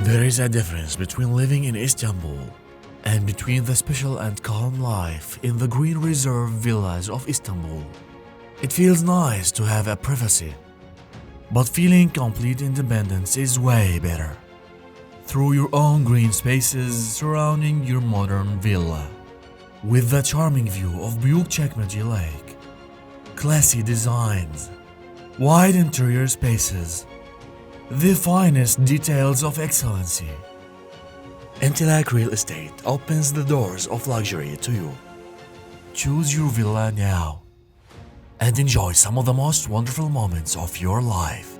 There is a difference between living in Istanbul and between the special and calm life in the green reserve villas of Istanbul. It feels nice to have a privacy, but feeling complete independence is way better. Through your own green spaces surrounding your modern villa, with the charming view of Buyukcekmece Lake, classy designs, wide interior spaces, the finest details of excellency. Imtilak Real Estate opens the doors of luxury to you. Choose your villa now and enjoy some of the most wonderful moments of your life.